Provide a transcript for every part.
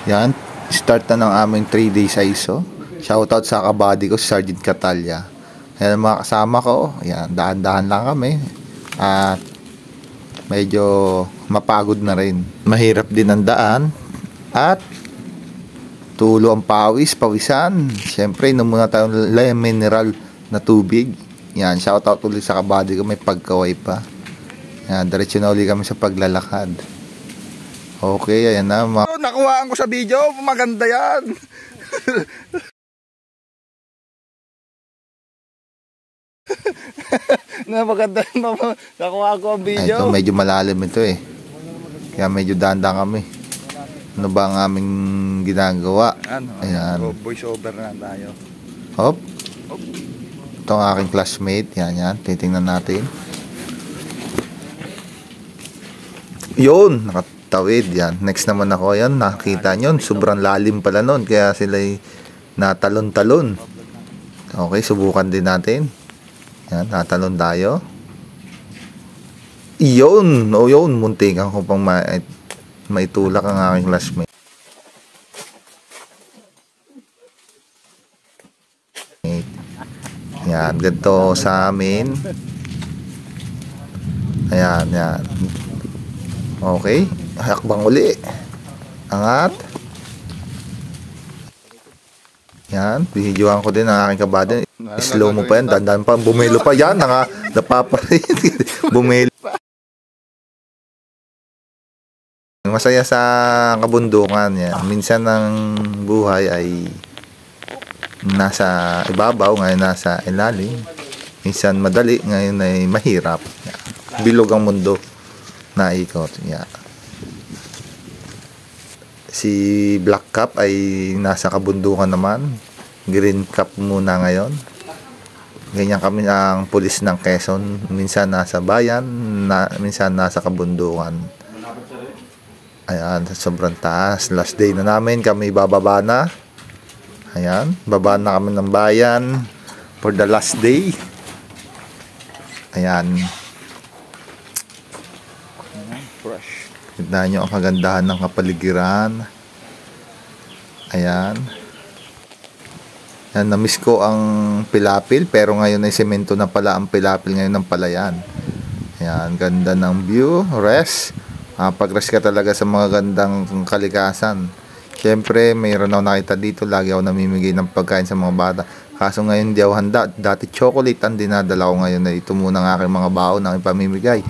Yan, start na ng aming 3 days ISO. Shoutout sa kabady ko, si Sergeant Catalya. Yan mga kasama ko. Yan, dahan-dahan lang kami. At medyo mapagod na rin. Mahirap din ang daan. At tulo ang pawisan. Siyempre, inom muna tayong mineral na tubig. Yan, shoutout ulit sa kabady ko, may pagkaway pa. Yan, diretso na ulit kami sa paglalakad. Okay, ayan na. Nakuhaan ko sa video, maganda yan. Maganda, nakuhaan ko ang video. Ay, ito medyo malalim ito eh. Kaya medyo danda kami. Ano ba ang aming ginagawa? Ayan. Voice over na tayo. Hop. Ito ang aking classmate. Yan. Titingnan natin. Yun, nakatawid yan. Next naman ako yan, nakita nyo, sobrang lalim pala nun, kaya sila'y natalon-talon. Okay, subukan din natin. Yan, natalon tayo. Yun, yun, muntikan ko pang maitulak ang aking classmate. Yan, ganito sa amin. Ayan. Okay, hakbang uli. Angat. Yan, bihidyohan ko din ang aking kabady. Slow mo pa yan, dandan pa, bumelo pa yan, napaparin. Bumelo. Masaya sa kabundukan yan. Minsan ang buhay ay nasa ibabaw, ngayon nasa ilalim. Minsan madali, ngayon ay mahirap. Bilog ang mundo. Naikot. Yeah. Si Black Cap ay nasa kabundukan naman. Green Cap muna ngayon. Ganyan kami ang pulis ng Quezon. Minsan nasa bayan, minsan nasa kabundukan. Ayan, sobrang taas. Last day na namin, kami bababa na. Ayan, baba na kami ng bayan for the last day. Ayan. Fresh. Tignan nyo ang kagandahan ng kapaligiran. Ayan. Yan, na-miss ko ang Pilapil, pero ngayon ay semento na pala ang Pilapil ngayon ng Palayan. Ayan, ganda ng view, rest. Pag-rest ka talaga sa mga gandang kalikasan. Siyempre, mayroon ako nakita dito, lagi ako namimigay ng pagkain sa mga bata. Kaso ngayon hindi ako handa. Dati chocolate ang dinadala ko, ngayon na ito muna ang aking mga baon na ipamimigay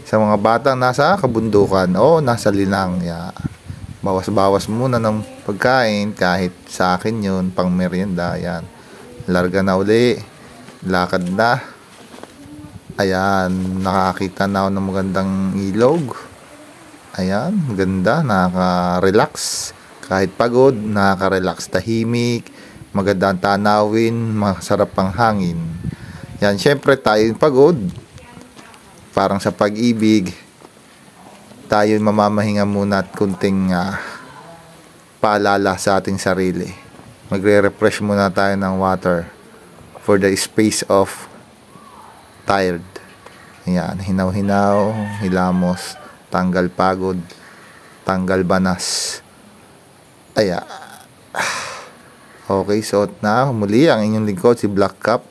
sa mga batang nasa kabundukan o nasa linang. Yeah. Bawas-bawas muna ng pagkain, kahit sa akin yun, pang merienda. Ayan. Larga na uli, lakad na. Ayan, nakakita na ako ng magandang ilog. Ayan, ganda, nakaka-relax. Kahit pagod, nakaka-relax. Tahimik, magandang tanawin, masarap ang hangin. Yan, syempre tayo pagod. Parang sa pag-ibig, tayo mamamahinga muna at kunting paalala sa ating sarili. Magre-refresh muna tayo ng water for the space of tired. Ayan, hinaw-hinaw, hilamos, tanggal pagod, tanggal banas. Ayan. Okay, suot na muli ang inyong lingkod, si Black Cap.